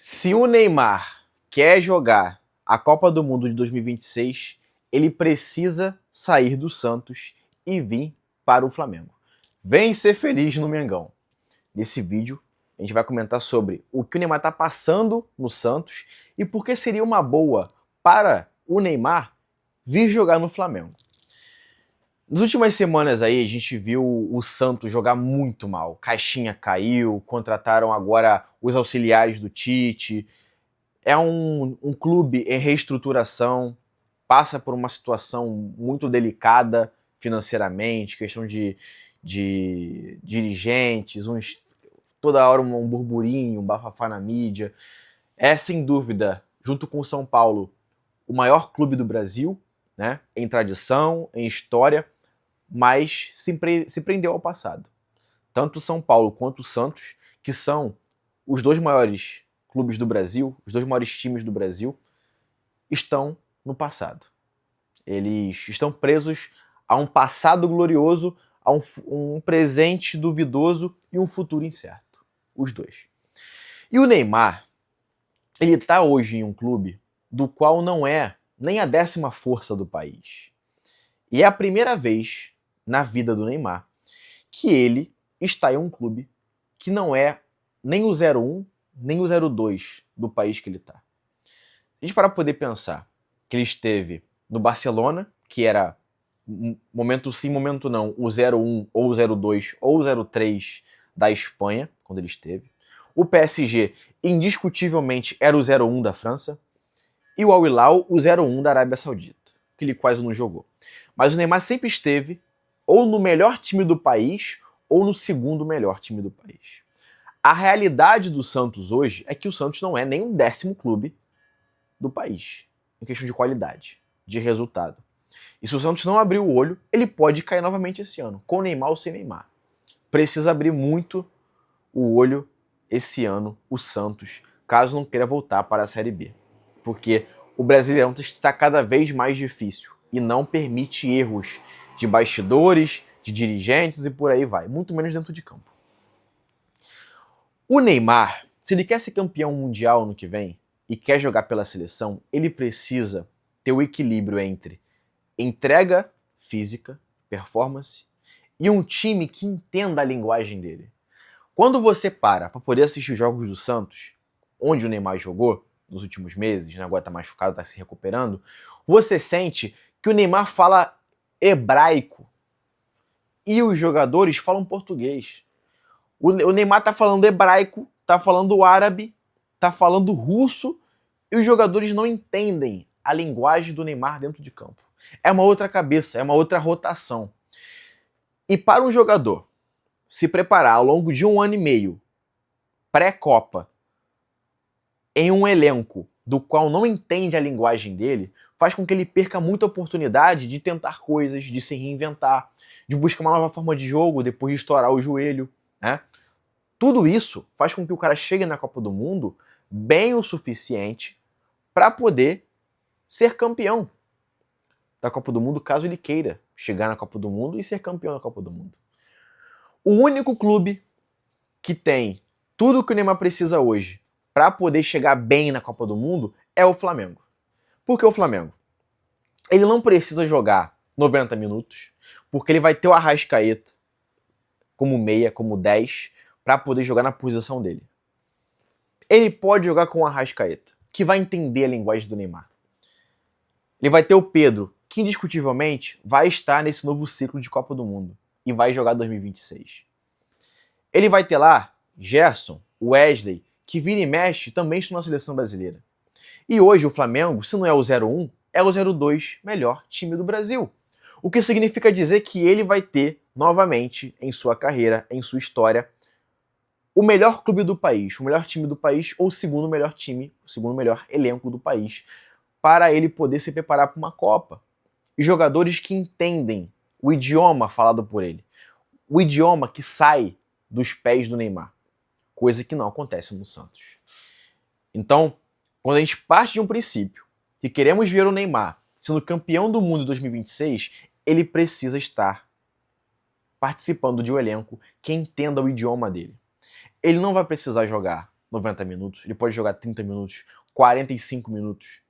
Se o Neymar quer jogar a Copa do Mundo de 2026, ele precisa sair do Santos e vir para o Flamengo. Vem ser feliz no Mengão. Nesse vídeo, a gente vai comentar sobre o que o Neymar está passando no Santos e por que seria uma boa para o Neymar vir jogar no Flamengo. Nas últimas semanas aí, a gente viu o Santos jogar muito mal. Caixinha caiu, contrataram agora os auxiliares do Tite. É um clube em reestruturação, passa por uma situação muito delicada financeiramente, questão de dirigentes, toda hora um burburinho, um bafafá na mídia. É, sem dúvida, junto com o São Paulo, o maior clube do Brasil, né, em tradição, em história, mas se prendeu ao passado. Tanto o São Paulo quanto o Santos, que são os dois maiores clubes do Brasil, os dois maiores times do Brasil, estão no passado. Eles estão presos a um passado glorioso, a um presente duvidoso e um futuro incerto. Os dois. E o Neymar, ele está hoje em um clube do qual não é nem a 10ª força do país. E é a primeira vez na vida do Neymar que ele está em um clube que não é nem o 01, nem o 02 do país que ele está. A gente para poder pensar que ele esteve no Barcelona, que era momento sim, momento não, o 01 ou o 02 ou o 03 da Espanha, quando ele esteve. O PSG, indiscutivelmente, era o 01 da França. E o Al Hilal, o 01 da Arábia Saudita, que ele quase não jogou. Mas o Neymar sempre esteve ou no melhor time do país ou no segundo melhor time do país. A realidade do Santos hoje é que o Santos não é nem o 10º clube do país, em questão de qualidade, de resultado. E se o Santos não abrir o olho, ele pode cair novamente esse ano, com Neymar ou sem Neymar. Precisa abrir muito o olho esse ano, o Santos, caso não queira voltar para a Série B. Porque o Brasileirão está cada vez mais difícil e não permite erros de bastidores, de dirigentes e por aí vai, muito menos dentro de campo. O Neymar, se ele quer ser campeão mundial no que vem e quer jogar pela seleção, ele precisa ter o equilíbrio entre entrega física, performance, e um time que entenda a linguagem dele. Quando você para poder assistir os jogos do Santos, onde o Neymar jogou nos últimos meses, agora tá machucado, tá se recuperando, você sente que o Neymar fala hebraico e os jogadores falam português. O Neymar tá falando hebraico, tá falando árabe, tá falando russo e os jogadores não entendem a linguagem do Neymar dentro de campo. É uma outra cabeça, é uma outra rotação. E para um jogador se preparar ao longo de 1 ano e meio, pré-Copa, em um elenco do qual não entende a linguagem dele, faz com que ele perca muita oportunidade de tentar coisas, de se reinventar, de buscar uma nova forma de jogo depois de estourar o joelho, né? Tudo isso faz com que o cara chegue na Copa do Mundo bem o suficiente para poder ser campeão da Copa do Mundo, caso ele queira chegar na Copa do Mundo e ser campeão da Copa do Mundo. O único clube que tem tudo o que o Neymar precisa hoje para poder chegar bem na Copa do Mundo é o Flamengo. Por que o Flamengo? Ele não precisa jogar 90 minutos, porque ele vai ter o Arrascaeta como meia, como 10, para poder jogar na posição dele. Ele pode jogar com o Arrascaeta, que vai entender a linguagem do Neymar. Ele vai ter o Pedro, que indiscutivelmente vai estar nesse novo ciclo de Copa do Mundo e vai jogar 2026. Ele vai ter lá Gerson, Wesley, que vira e mexe também estão na seleção brasileira. E hoje o Flamengo, se não é o 01, é o 02 melhor time do Brasil. O que significa dizer que ele vai ter novamente em sua carreira, em sua história, o melhor clube do país, o melhor time do país ou o segundo melhor time, o segundo melhor elenco do país, para ele poder se preparar para uma Copa. E jogadores que entendem o idioma falado por ele, o idioma que sai dos pés do Neymar, coisa que não acontece no Santos. Então, quando a gente parte de um princípio que queremos ver o Neymar sendo campeão do mundo em 2026, ele precisa estar participando de um elenco que entenda o idioma dele. Ele não vai precisar jogar 90 minutos, ele pode jogar 30 minutos, 45 minutos.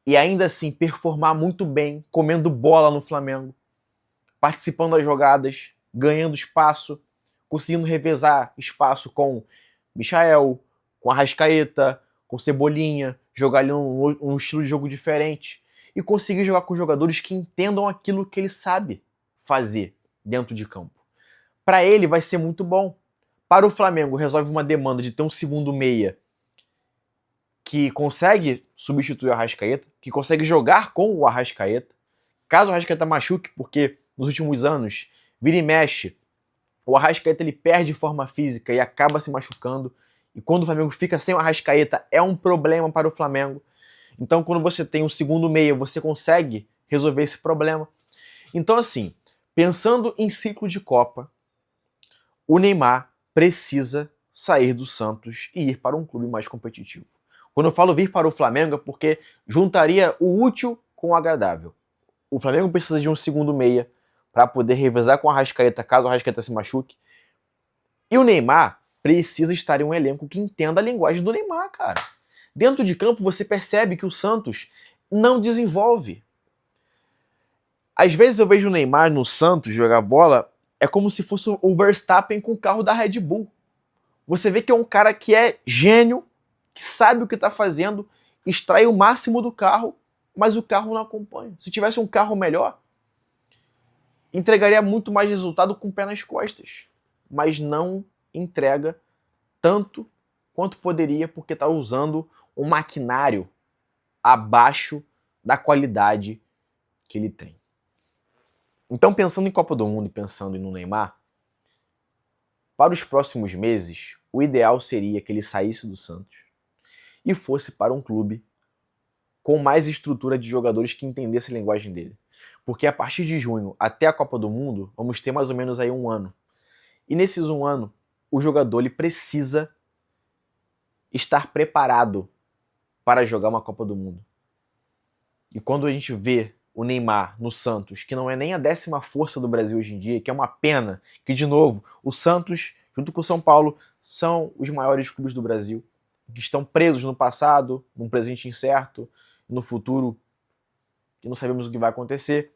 E ainda assim performar muito bem, comendo bola no Flamengo, participando das jogadas, ganhando espaço, conseguindo revezar espaço com Michael, com Arrascaeta, com Cebolinha, jogar ali um estilo de jogo diferente e conseguir jogar com jogadores que entendam aquilo que ele sabe fazer dentro de campo. Para ele vai ser muito bom. Para o Flamengo, resolve uma demanda de ter um segundo meia que consegue substituir o Arrascaeta, que consegue jogar com o Arrascaeta, caso o Arrascaeta machuque, porque nos últimos anos, vira e mexe, o Arrascaeta ele perde forma física e acaba se machucando, e quando o Flamengo fica sem o Arrascaeta é um problema para o Flamengo. Então quando você tem um segundo meia, você consegue resolver esse problema. Então assim, pensando em ciclo de Copa, o Neymar precisa sair do Santos e ir para um clube mais competitivo. Quando eu falo vir para o Flamengo é porque juntaria o útil com o agradável. O Flamengo precisa de um segundo meia para poder revezar com o Arrascaeta caso o Arrascaeta se machuque. E o Neymar precisa estar em um elenco que entenda a linguagem do Neymar, cara. Dentro de campo você percebe que o Santos não desenvolve. Às vezes eu vejo o Neymar no Santos jogar bola, é como se fosse o Verstappen com o carro da Red Bull. Você vê que é um cara que é gênio, que sabe o que está fazendo, extrai o máximo do carro, mas o carro não acompanha. Se tivesse um carro melhor, entregaria muito mais resultado com o pé nas costas, mas não entrega tanto quanto poderia porque está usando um maquinário abaixo da qualidade que ele tem. Então, pensando em Copa do Mundo e pensando no Neymar, para os próximos meses, o ideal seria que ele saísse do Santos e fosse para um clube com mais estrutura de jogadores que entendesse a linguagem dele. Porque a partir de junho até a Copa do Mundo, vamos ter mais ou menos aí um ano. E nesses um ano, o jogador ele precisa estar preparado para jogar uma Copa do Mundo. E quando a gente vê o Neymar no Santos, que não é nem a 10ª força do Brasil hoje em dia, que é uma pena, que de novo, o Santos, junto com o São Paulo, são os maiores clubes do Brasil, que estão presos no passado, num presente incerto, no futuro, que não sabemos o que vai acontecer.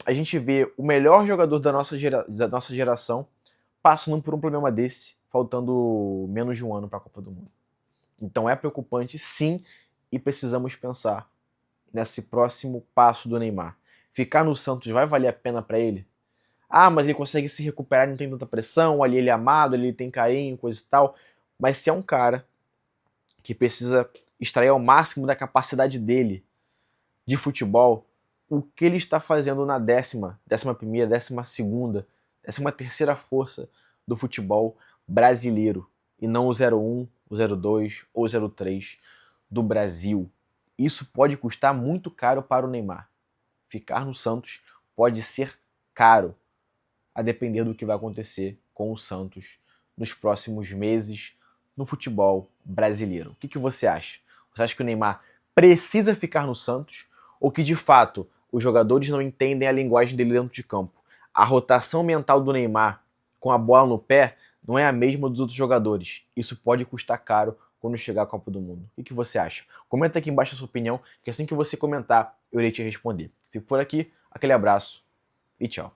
A gente vê o melhor jogador da nossa geração passando por um problema desse, faltando menos de um ano para a Copa do Mundo. Então é preocupante, sim, e precisamos pensar nesse próximo passo do Neymar. Ficar no Santos vai valer a pena para ele? Ah, mas ele consegue se recuperar, não tem tanta pressão, ali ele é amado, ali ele tem carinho, coisa e tal. Mas se é um cara que precisa extrair ao máximo da capacidade dele de futebol, o que ele está fazendo na 10ª, 11ª, 12ª, 13ª força do futebol brasileiro, e não o 01, o 02 ou o 03 do Brasil. Isso pode custar muito caro para o Neymar. Ficar no Santos pode ser caro, a depender do que vai acontecer com o Santos nos próximos meses no futebol brasileiro. O que você acha? Você acha que o Neymar precisa ficar no Santos ou que, de fato, os jogadores não entendem a linguagem dele dentro de campo? A rotação mental do Neymar com a bola no pé não é a mesma dos outros jogadores. Isso pode custar caro quando chegar a Copa do Mundo. O que você acha? Comenta aqui embaixo a sua opinião, que assim que você comentar, eu irei te responder. Fico por aqui, aquele abraço e tchau.